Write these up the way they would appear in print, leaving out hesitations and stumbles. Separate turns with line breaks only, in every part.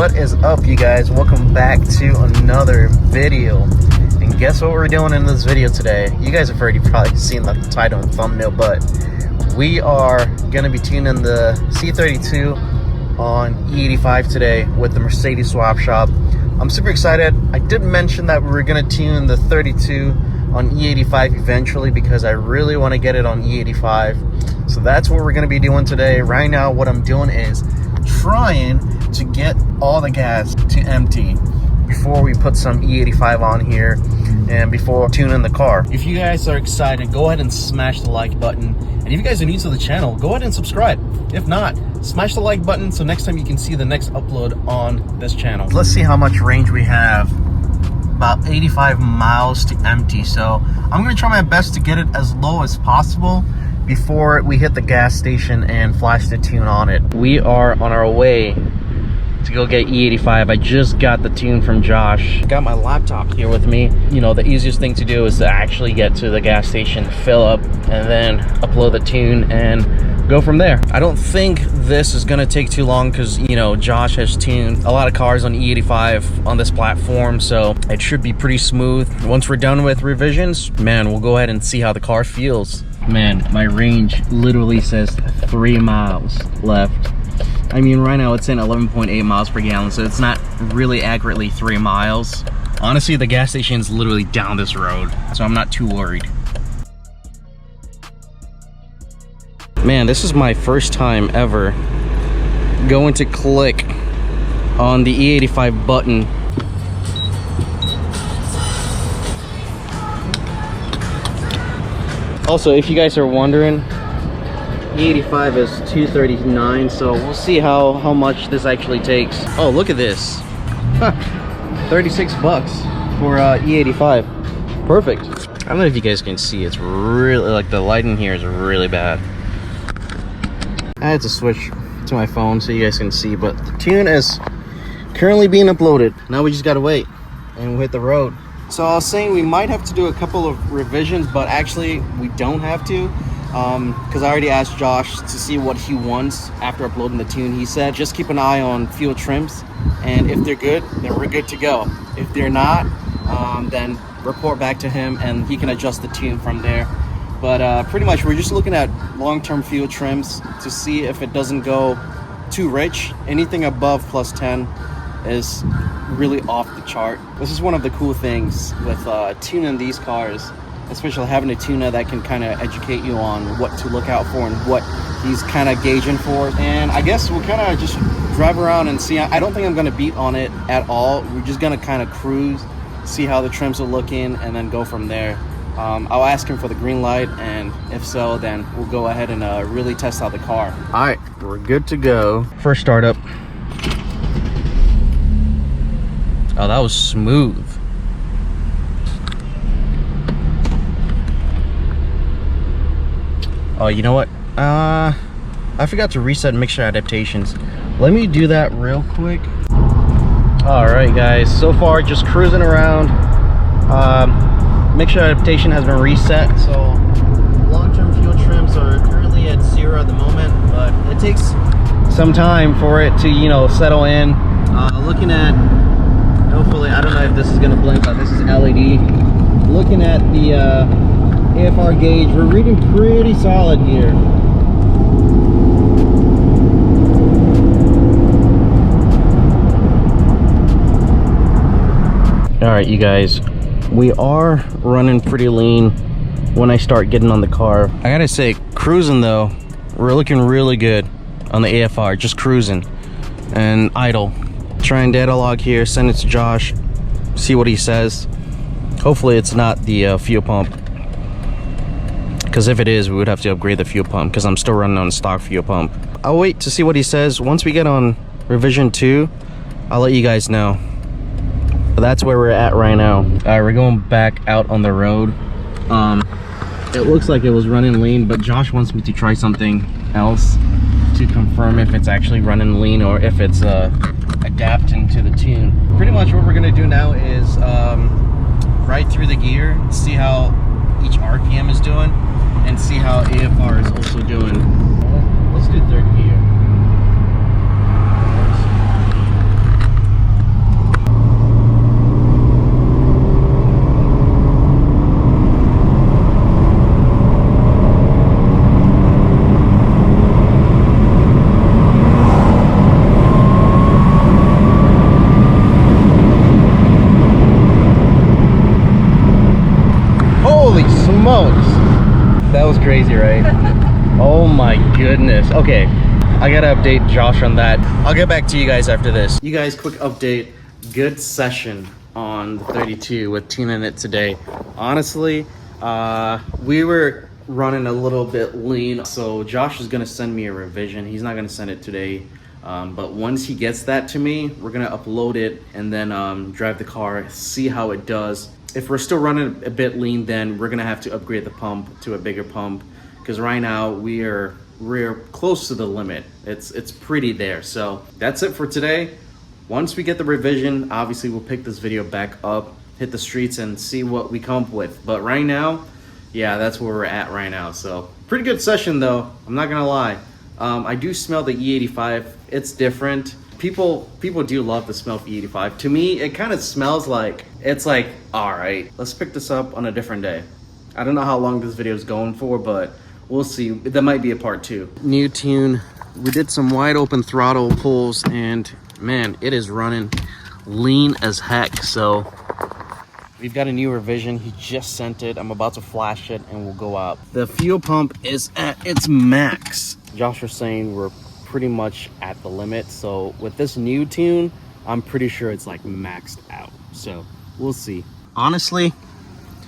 What is up, you guys? Welcome back to another video. And guess what we're doing in this video today? You guys have already probably seen the title and thumbnail, but we are going to be tuning the C32 on E85 today with the Mercedes swap shop. I'm super excited. I did mention that we were going to tune the 32 on E85 eventually because I really want to get it on E85. So that's what we're going to be doing today. Right now, what I'm doing is trying to get all the gas to empty before we put some E85 on here and before tuning the car. If you guys are excited, go ahead and smash the like button. And if you guys are new to the channel, go ahead and subscribe. If not, smash the like button so next time you can see the next upload on this channel. Let's see how much range we have. About 85 miles to empty. So I'm gonna try my best to get it as low as possible before we hit the gas station and flash the tune on it. We are on our way to go get E85. I just got the tune from Josh. Got my laptop here with me. You know, the easiest thing to do is to actually get to the gas station, fill up, and then upload the tune and go from there. I don't think this is gonna take too long because, you know, Josh has tuned a lot of cars on E85 on this platform, so it should be pretty smooth. Once we're done with revisions, man, we'll go ahead and see how the car feels. Man, my range literally says 3 miles left. I mean, right now it's in 11.8 miles per gallon, so it's not really accurately 3 miles. Honestly, the gas station's literally down this road, so I'm not too worried. Man, this is my first time ever going to click on the E85 button. Also, if you guys are wondering, E85 is $239, so we'll see how much this actually takes. Oh, look at this. Huh. 36 bucks for E85. Perfect. I don't know if you guys can see, it's really, like, the lighting here is really bad. I had to switch to my phone so you guys can see, but the tune is currently being uploaded. Now we just gotta wait and we'll hit the road. So I was saying we might have to do a couple of revisions, but actually we don't have to, because I already asked Josh to see what he wants after uploading the tune. He said just keep an eye on fuel trims, and if they're good, then we're good to go. If they're not, then report back to him and he can adjust the tune from there. But pretty much we're just looking at long-term fuel trims to see if it doesn't go too rich. Anything above plus 10 is really off the chart. This is one of the cool things with tuning these cars, especially having a tuner that can kind of educate you on what to look out for and what he's kind of gauging for. And I guess we'll kind of just drive around and see. I don't think I'm going to beat on it at all. We're just going to kind of cruise, see how the trims are looking, and then go from there. I'll ask him for the green light, and if so, then we'll go ahead and really test out the car. All right, we're good to go. First startup. Oh, that was smooth. Oh, you know what? I forgot to reset mixture adaptations. Let me do that real quick. All right, guys. So far, just cruising around. Mixture adaptation has been reset, so long-term fuel trims are currently at 0 at the moment, but it takes some time for it to, you know, settle in. Looking at, hopefully, I don't know if this is gonna blink, but this is LED. Looking at the AFR gauge, we're reading pretty solid here. All right, you guys, we are running pretty lean when I start getting on the car. I gotta say, cruising though, we're looking really good on the AFR, just cruising and idle. Try and data log here, send it to Josh, see what he says. Hopefully it's not the fuel pump, because if it is, we would have to upgrade the fuel pump because I'm still running on a stock fuel pump. I'll wait to see what he says. Once we get on revision 2, I'll let you guys know. But that's where we're at right now. All right, we're going back out on the road. It looks like it was running lean, but Josh wants me to try something else to confirm if it's actually running lean or if it's adapting to the tune. Pretty much what we're gonna do now is ride through the gear, see how each RPM is doing, and see how AFR is also doing. Let's do third gear. crazy, right? Oh my goodness. Okay, I gotta update Josh on that. I'll get back to you guys after this. You guys, quick update. Good session on the 32 with tuning it today. Honestly, we were running a little bit lean, so Josh is gonna send me a revision. He's not gonna send it today, but once he gets that to me, we're gonna upload it and then drive the car, see how it does. If we're still running a bit lean, then we're gonna have to upgrade the pump to a bigger pump, because right now we're close to the limit. It's pretty there. So that's it for today. Once we get the revision, obviously we'll pick this video back up, hit the streets and see what we come up with. But right now, yeah, that's where we're at right now. So pretty good session though, I'm not gonna lie. I do smell the E85. It's different. People do love the smell of E85. To me, it kind of smells like, it's like, all right, let's pick this up on a different day. I don't know how long this video is going for, but we'll see. That might be a part 2. New tune. We did some wide open throttle pulls and man, it is running lean as heck. So we've got a new revision. He just sent it. I'm about to flash it and we'll go out. The fuel pump is at its max. Josh was saying we're pretty much at the limit. So with this new tune, I'm pretty sure it's like maxed out. So we'll see. Honestly,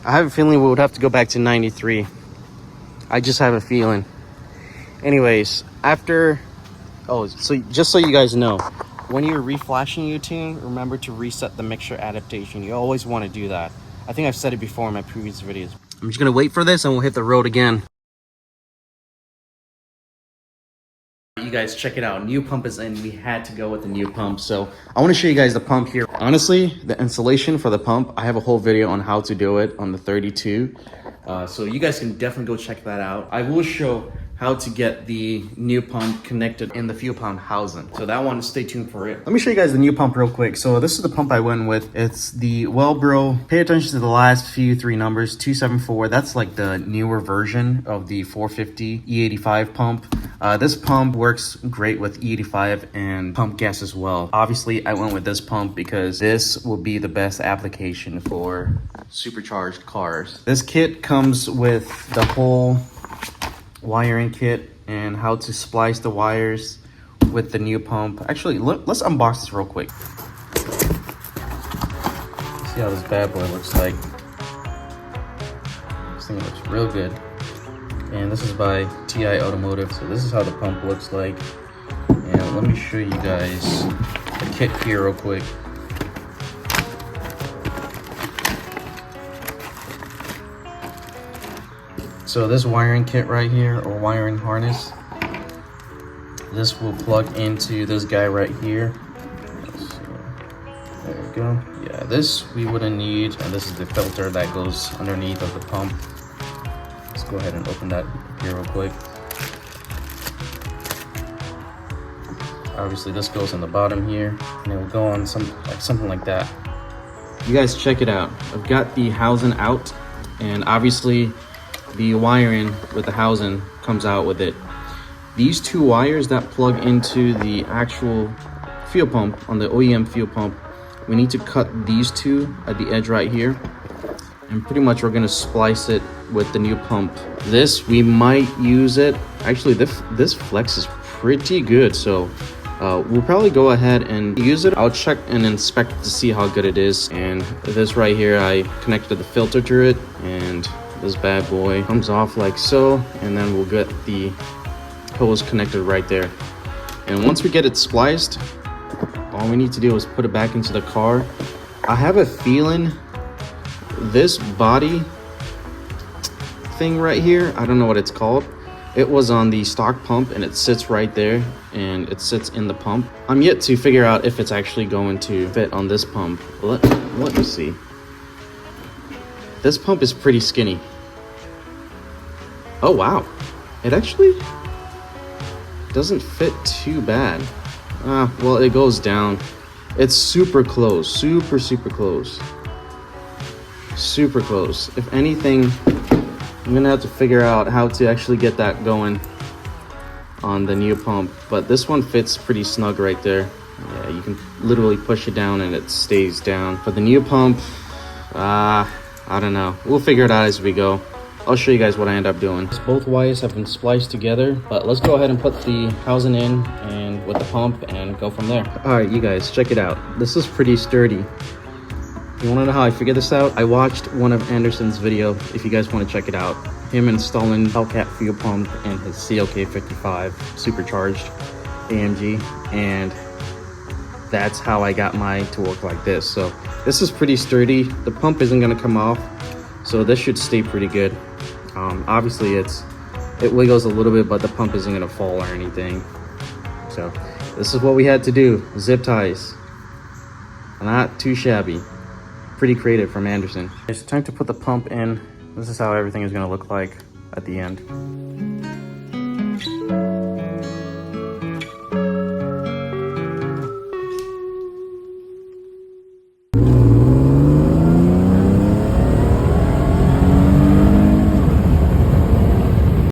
I have a feeling we would have to go back to 93. I just have a feeling. Anyways, after, so just so you guys know, when you're reflashing your tune, remember to reset the mixture adaptation. You always want to do that. I think I've said it before in my previous videos. I'm just gonna wait for this and we'll hit the road again. You guys, check it out. New pump is in. We had to go with the new pump. So I want to show you guys the pump here. Honestly, the installation for the pump, I have a whole video on how to do it on the 32. So you guys can definitely go check that out. I will show how to get the new pump connected in the fuel pump housing. So that one, stay tuned for it. Let me show you guys the new pump real quick. So this is the pump I went with. It's the Wellbro. Pay attention to the last few 3 numbers, 274. That's like the newer version of the 450 E85 pump. This pump works great with E85 and pump gas as well. Obviously, I went with this pump because this will be the best application for supercharged cars. This kit comes with the whole wiring kit and how to splice the wires with the new pump. Actually, let's unbox this real quick. See how this bad boy looks like. This thing looks real good. And this is by TI Automotive. So this is how the pump looks like. And let me show you guys the kit here real quick. So this wiring kit right here, or wiring harness, this will plug into this guy right here. There we go. Yeah, this we wouldn't need, and this is the filter that goes underneath of the pump. Let's go ahead and open that here real quick. Obviously this goes on the bottom here, and it will go on something like that. You guys check it out. I've got the housing out, and obviously the wiring with the housing comes out with it. These 2 wires that plug into the actual fuel pump on the OEM fuel pump, we need to cut these 2 at the edge right here, and pretty much we're gonna splice it with the new pump. This, we might use it. Actually, this flex is pretty good, so we'll probably go ahead and use it. I'll check and inspect to see how good it is. And this right here, I connected the filter to it, and this bad boy comes off like so, and then we'll get the hose connected right there. And once we get it spliced, all we need to do is put it back into the car. I have a feeling this body thing right here, I don't know what it's called, it was on the stock pump and it sits right there, and it sits in the pump. I'm yet to figure out if it's actually going to fit on this pump. Let me see. This pump is pretty skinny. Oh wow, it actually doesn't fit too bad. Well, it goes down. It's super close, super close. Super close. If anything, I'm gonna have to figure out how to actually get that going on the new pump. But this one fits pretty snug right there. Yeah, you can literally push it down and it stays down. For the new pump, I don't know. We'll figure it out as we go. I'll show you guys what I end up doing. Both wires have been spliced together, but let's go ahead and put the housing in and with the pump and go from there. All right, you guys, check it out. This is pretty sturdy. You wanna know how I figured this out? I watched one of Anderson's video, if you guys wanna check it out. Him installing Hellcat fuel pump in his E85 supercharged AMG, and that's how I got mine to work like this. So this is pretty sturdy. The pump isn't gonna come off, so this should stay pretty good. Obviously it wiggles a little bit, but the pump isn't gonna fall or anything. So this is what we had to do. Zip ties, not too shabby. Pretty creative from Anderson. It's time to put the pump in. This is how everything is gonna look like at the end.